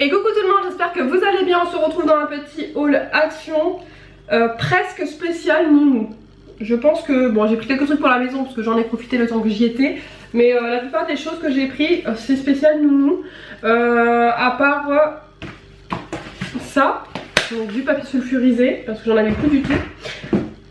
Et coucou tout le monde, j'espère que vous allez bien. On se retrouve dans un petit haul action presque spécial nounou. Je pense que, bon, j'ai pris quelques trucs pour la maison parce que j'en ai profité le temps que j'y étais. Mais la plupart des choses que j'ai pris, c'est spécial nounou. À part ça, donc du papier sulfurisé parce que j'en avais plus du tout.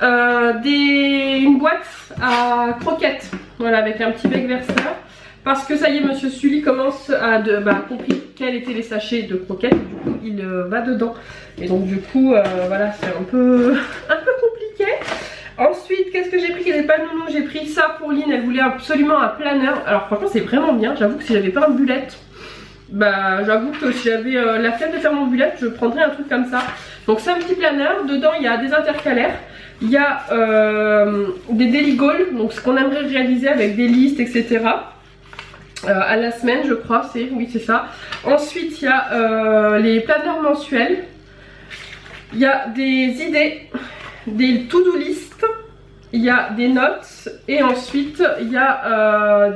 Une boîte à croquettes, voilà, avec un petit bec verseur. Parce que ça y est, Monsieur Sully commence à compris quels étaient les sachets de croquettes. Du coup, il va dedans. Et donc du coup, voilà, c'est un peu compliqué. Ensuite, qu'est-ce que j'ai pris qui n'était pas nounou? J'ai pris ça pour Lynn. Elle voulait absolument un planeur. Alors franchement, c'est vraiment bien. J'avoue que si j'avais pas un bullet, j'avoue que si j'avais la flemme de faire mon bullet, je prendrais un truc comme ça. Donc c'est un petit planeur. Dedans, il y a des intercalaires. Il y a des daily goals, donc ce qu'on aimerait réaliser avec des listes, etc. À la semaine, je crois, oui, c'est ça. Ensuite, il y a les planeurs mensuels. Il y a des idées, des to-do list. Il y a des notes. Et ensuite, il y a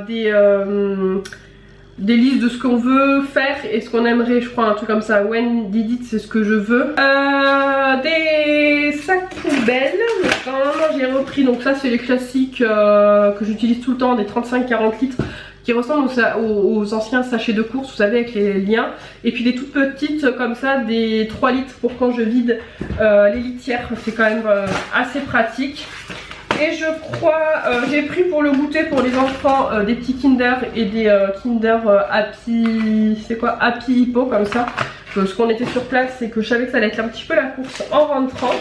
des listes de ce qu'on veut faire et ce qu'on aimerait, je crois, un truc comme ça. When did it, c'est ce que je veux. Des sacs poubelles. Normalement, j'ai repris, donc ça, c'est les classiques que j'utilise tout le temps, des 35-40 litres. Qui ressemblent aux anciens sachets de course, vous savez, avec les liens. Et puis des toutes petites comme ça, des 3 litres pour quand je vide les litières. C'est quand même assez pratique. Et je crois, j'ai pris pour le goûter pour les enfants des petits Kinder et des Kinder Happy, c'est quoi, Happy Hippo comme ça. Ce qu'on était sur place, c'est que je savais que ça allait être un petit peu la course en rentrant.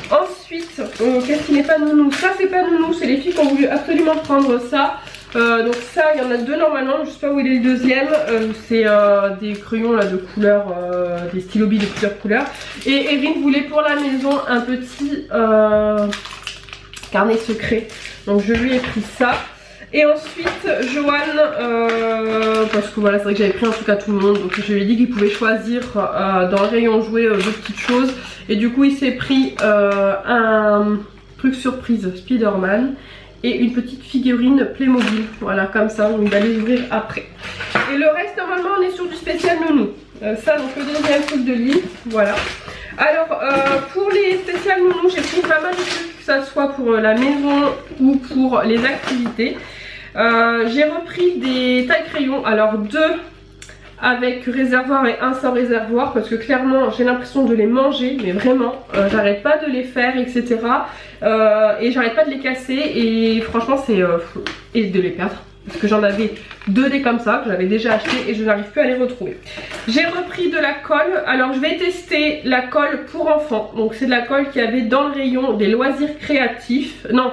Ensuite, qu'est-ce qui n'est pas nounou? Ça c'est pas nounou, c'est les filles qui ont voulu absolument prendre ça. Donc ça, il y en a deux normalement, je sais pas où il est le deuxième. C'est des crayons là de couleur, des stylos billes de plusieurs couleurs. Et Erin voulait pour la maison un petit carnet secret. Donc je lui ai pris ça. Et ensuite Johan, parce que voilà, c'est vrai que j'avais pris un truc à tout le monde, donc je lui ai dit qu'il pouvait choisir dans le rayon jouet deux petites choses. Et du coup il s'est pris un truc surprise Spider-Man et une petite figurine Playmobil, voilà, comme ça, on va les ouvrir après. Et le reste, normalement, on est sur du spécial nounou. Ça, donc le deuxième truc de lit, voilà. Alors, pour les spéciales nounou, j'ai pris pas mal de trucs, que ça soit pour la maison ou pour les activités. J'ai repris des tailles crayons, alors deux avec réservoir et un sans réservoir, parce que clairement j'ai l'impression de les manger, mais vraiment j'arrête pas de les faire, etc. Et j'arrête pas de les casser, et franchement c'est et de les perdre, parce que j'en avais deux des comme ça que j'avais déjà acheté et je n'arrive plus à les retrouver. J'ai repris de la colle. Alors je vais tester la colle pour enfants, donc c'est de la colle qu'il y avait dans le rayon des loisirs créatifs, non,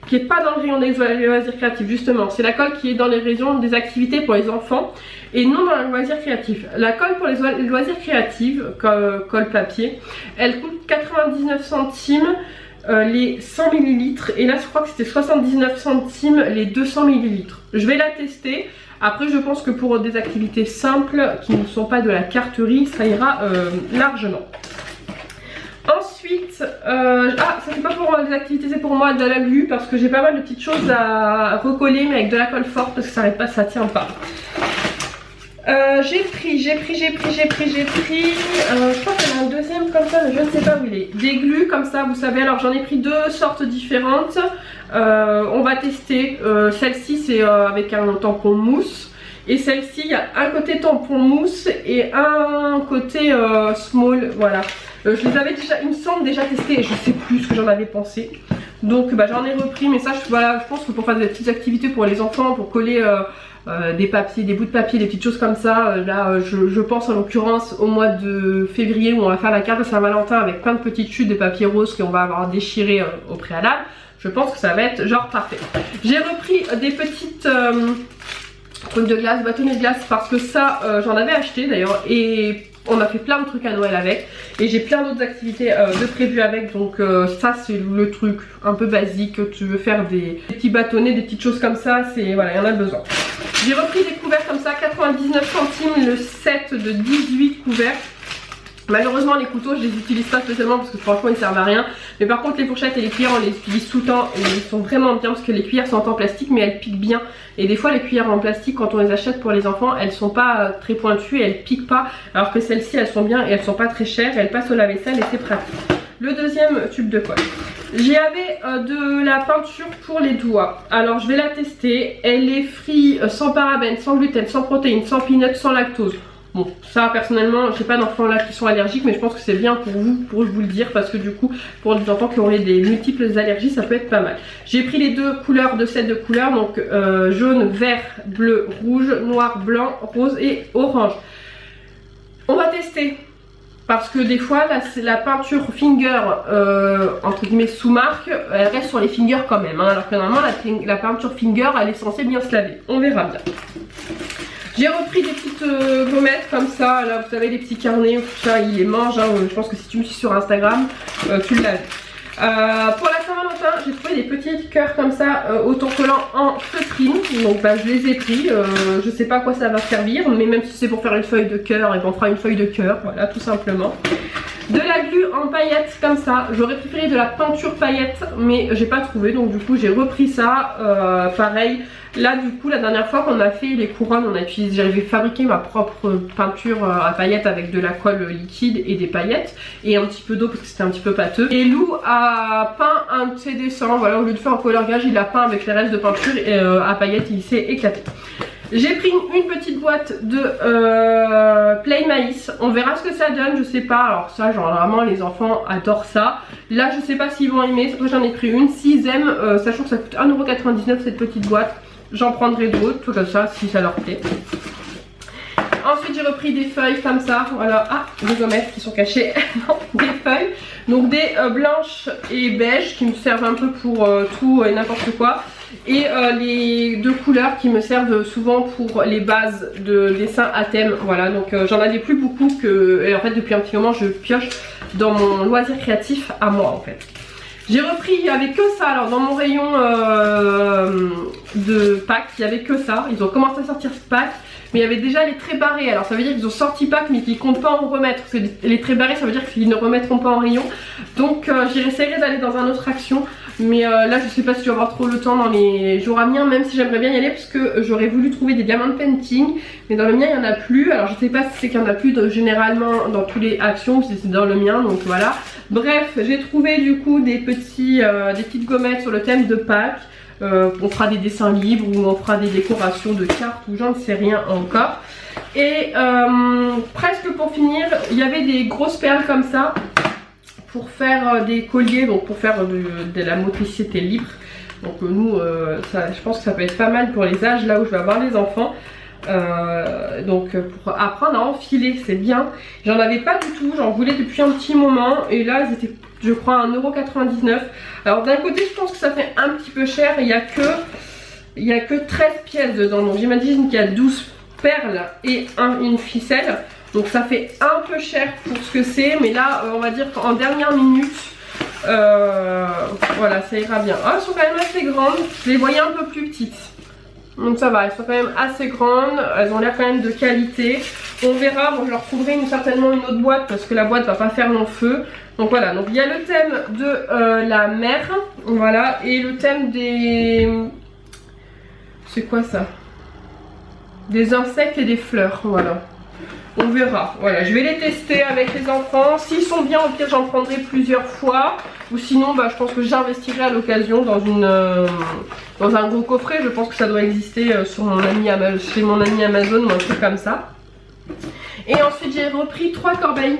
qui n'est pas dans le rayon des loisirs créatifs, justement. C'est la colle qui est dans les rayons des activités pour les enfants et non dans les loisirs créatifs. La colle pour les loisirs créatifs, colle papier, elle coûte 99 centimes les 100 ml. Et là, je crois que c'était 79 centimes les 200 ml. Je vais la tester. Après, je pense que pour des activités simples qui ne sont pas de la carterie, ça ira largement. Ensuite, ça c'est pas pour les activités, c'est pour moi de la glu, parce que j'ai pas mal de petites choses à recoller, mais avec de la colle forte parce que ça n'arrête pas, ça tient pas. J'ai pris, je crois qu'il y en a un deuxième comme ça, mais je ne sais pas où il est. Des glus comme ça, vous savez. Alors j'en ai pris deux sortes différentes. On va tester. Celle-ci c'est avec un tampon mousse. Et celle-ci, il y a un côté tampon mousse et un côté small, voilà. Je les avais déjà, il me semble, déjà testés et je sais plus ce que j'en avais pensé. Donc j'en ai repris, mais ça, voilà, je pense que pour faire des petites activités pour les enfants, pour coller des papiers, des bouts de papier, des petites choses comme ça, là je pense en l'occurrence au mois de février où on va faire la carte de Saint-Valentin avec plein de petites chutes de papier rose qu'on va avoir déchiré au préalable. Je pense que ça va être genre parfait. J'ai repris des petites trucs de glace, bâtonnets de glace, parce que ça j'en avais acheté d'ailleurs et on a fait plein de trucs à Noël avec, et j'ai plein d'autres activités de prévues avec, donc ça c'est le truc un peu basique. Tu veux faire des petits bâtonnets, des petites choses comme ça, c'est voilà, il y en a besoin. J'ai repris des couverts comme ça, 99 centimes le set de 18 couverts. Malheureusement les couteaux je les utilise pas spécialement parce que franchement ils servent à rien. Mais par contre les fourchettes et les cuillères on les utilise tout le temps et ils sont vraiment bien parce que les cuillères sont en plastique mais elles piquent bien. Et des fois les cuillères en plastique quand on les achète pour les enfants elles sont pas très pointues et elles piquent pas. Alors que celles-ci elles sont bien et elles sont pas très chères, elles passent au lave-vaisselle et c'est pratique. Le deuxième tube de colle. J'avais de la peinture pour les doigts. Alors je vais la tester. Elle est free, sans parabènes, sans gluten, sans protéines, sans peanuts, sans lactose. Bon, ça personnellement, j'ai pas d'enfants là qui sont allergiques, mais je pense que c'est bien pour vous, pour vous le dire, parce que du coup, pour les enfants qui auraient des multiples allergies, ça peut être pas mal. J'ai pris les deux couleurs de set de couleurs, donc jaune, vert, bleu, rouge, noir, blanc, rose et orange. On va tester. Parce que des fois, la peinture finger, entre guillemets sous-marque, elle reste sur les fingers quand même. Hein, alors que normalement, la peinture finger, elle est censée bien se laver. On verra bien. J'ai repris des petites gommettes comme ça, là vous savez les petits carnets, tout ça il les mange, hein, je pense que si tu me suis sur Instagram, tu l'as vu. Pour la Saint-Valentin, j'ai trouvé des petits cœurs comme ça, autocollants en feutrine, donc bah, je les ai pris, je sais pas à quoi ça va servir, mais même si c'est pour faire une feuille de cœur, et on fera une feuille de cœur, voilà tout simplement. De la glu en paillettes comme ça, j'aurais préféré de la peinture paillettes mais j'ai pas trouvé donc du coup j'ai repris ça, pareil. Là du coup la dernière fois qu'on a fait les couronnes, j'avais fabriqué ma propre peinture à paillettes avec de la colle liquide et des paillettes et un petit peu d'eau parce que c'était un petit peu pâteux. Et Lou a peint un de ses dessins, voilà, au lieu de faire en coloriage il a peint avec les restes de peinture et à paillettes il s'est éclaté. J'ai pris une petite boîte de Play Maïs, on verra ce que ça donne, je sais pas, alors ça genre vraiment les enfants adorent ça. Là je sais pas s'ils vont aimer, c'est pour ça que j'en ai pris une, s'ils aiment, sachant que ça coûte 1,99€ cette petite boîte, j'en prendrai d'autres, tout comme ça si ça leur plaît. Ensuite j'ai repris des feuilles comme ça, voilà, ah des gommettes qui sont cachées, non, des feuilles, donc des blanches et beiges qui me servent un peu pour tout et n'importe quoi. Et les deux couleurs qui me servent souvent pour les bases de dessin à thème, voilà, donc j'en avais plus beaucoup et en fait depuis un petit moment je pioche dans mon loisir créatif à moi en fait. J'ai repris, il n'y avait que ça, alors dans mon rayon de Pâques, il n'y avait que ça, ils ont commencé à sortir ce pack, mais il y avait déjà les traits barrés, alors ça veut dire qu'ils ont sorti pack mais qu'ils ne comptent pas en remettre, parce que les traits barrés ça veut dire qu'ils ne remettront pas en rayon, donc j'essaierai d'aller dans un autre action, mais là je sais pas si je vais avoir trop le temps dans les jours à venir, même si j'aimerais bien y aller, parce que j'aurais voulu trouver des diamants painting, mais dans le mien il n'y en a plus, alors je sais pas si c'est qu'il n'y en a plus généralement dans tous les actions, ou si c'est dans le mien, donc voilà. Bref, j'ai trouvé du coup des petites gommettes sur le thème de Pâques. On fera des dessins libres ou on fera des décorations de cartes ou j'en sais rien encore. Et presque pour finir, il y avait des grosses perles comme ça pour faire des colliers, donc pour faire de la motricité libre. Donc nous, je pense que ça peut être pas mal pour les âges là où je vais avoir les enfants. Donc pour apprendre à enfiler c'est bien. J'en avais pas du tout, j'en voulais depuis un petit moment et là ils étaient je crois à 1,99€. Alors d'un côté je pense que ça fait un petit peu cher, il y a que 13 pièces dedans, donc j'imagine qu'il y a 12 perles et une ficelle, donc ça fait un peu cher pour ce que c'est, mais là on va dire qu'en dernière minute voilà ça ira bien. Ah, elles sont quand même assez grandes, je les voyais un peu plus petites. Donc ça va, elles sont quand même assez grandes, elles ont l'air quand même de qualité. On verra, bon je leur trouverai certainement une autre boîte parce que la boîte va pas faire long feu. Donc voilà, donc il y a le thème de la mer, voilà, et le thème des... C'est quoi ça? Des insectes et des fleurs, voilà. On verra, voilà, je vais les tester avec les enfants. S'ils sont bien, au pire j'en prendrai plusieurs fois. Ou sinon, bah, je pense que j'investirai à l'occasion dans un gros coffret. Je pense que ça doit exister chez mon ami Amazon ou un truc comme ça. Et ensuite j'ai repris 3 corbeilles.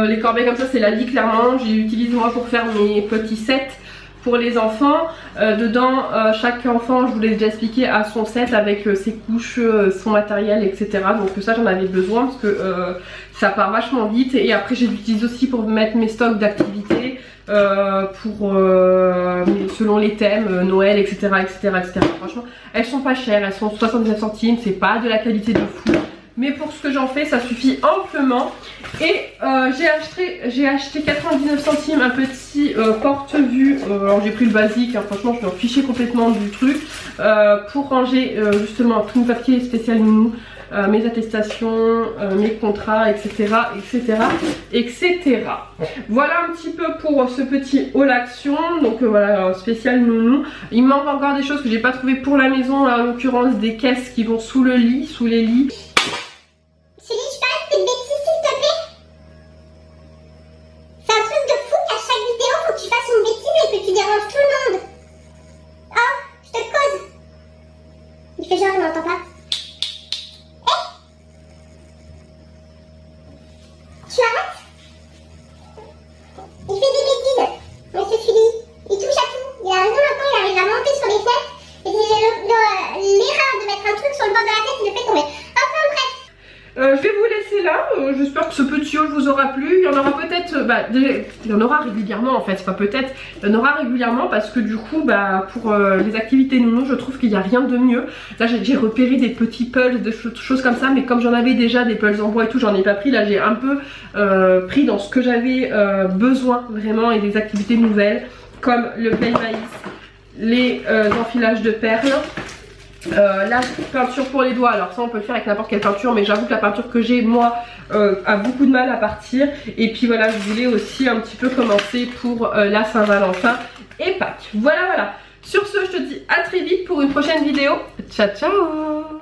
Les corbeilles comme ça c'est la vie clairement. J'utilise moi pour faire mes petits sets pour les enfants. Dedans chaque enfant, je vous l'ai déjà expliqué, a son set avec ses couches, son matériel etc. Donc ça j'en avais besoin parce que ça part vachement vite. Et après j'utilise aussi pour mettre mes stocks d'activités. Selon les thèmes, Noël etc, etc. Franchement elles sont pas chères, elles sont 79 centimes, c'est pas de la qualité de fou, mais pour ce que j'en fais ça suffit amplement. Et j'ai acheté 99 centimes un petit porte-vue, alors j'ai pris le basique, hein, franchement je m'en fichais complètement du truc, pour ranger justement tout le papier spécial nounou. mes attestations, mes contrats, etc., etc., etc. Voilà un petit peu pour ce petit haul action. Donc voilà, un spécial nounou. Il me manque encore des choses que j'ai pas trouvées pour la maison, là, en l'occurrence des caisses qui vont sous le lit, sous les lits. Je vais vous laisser là, j'espère que ce petit haul vous aura plu. Il y en aura peut-être, il y en aura régulièrement en fait, c'est pas peut-être, il y en aura régulièrement parce que du coup pour les activités nounou je trouve qu'il n'y a rien de mieux. Là j'ai repéré des petits pulls, des choses comme ça, mais comme j'en avais déjà des pulls en bois et tout, j'en ai pas pris. Là j'ai un peu pris dans ce que j'avais besoin vraiment, et des activités nouvelles comme le plain maïs, les enfilages de perles. La peinture pour les doigts, alors ça on peut le faire avec n'importe quelle peinture, mais j'avoue que la peinture que j'ai moi a beaucoup de mal à partir. Et puis voilà, je voulais aussi un petit peu commencer pour la Saint-Valentin et Pâques. Voilà. Sur ce, je te dis à très vite pour une prochaine vidéo. Ciao ciao.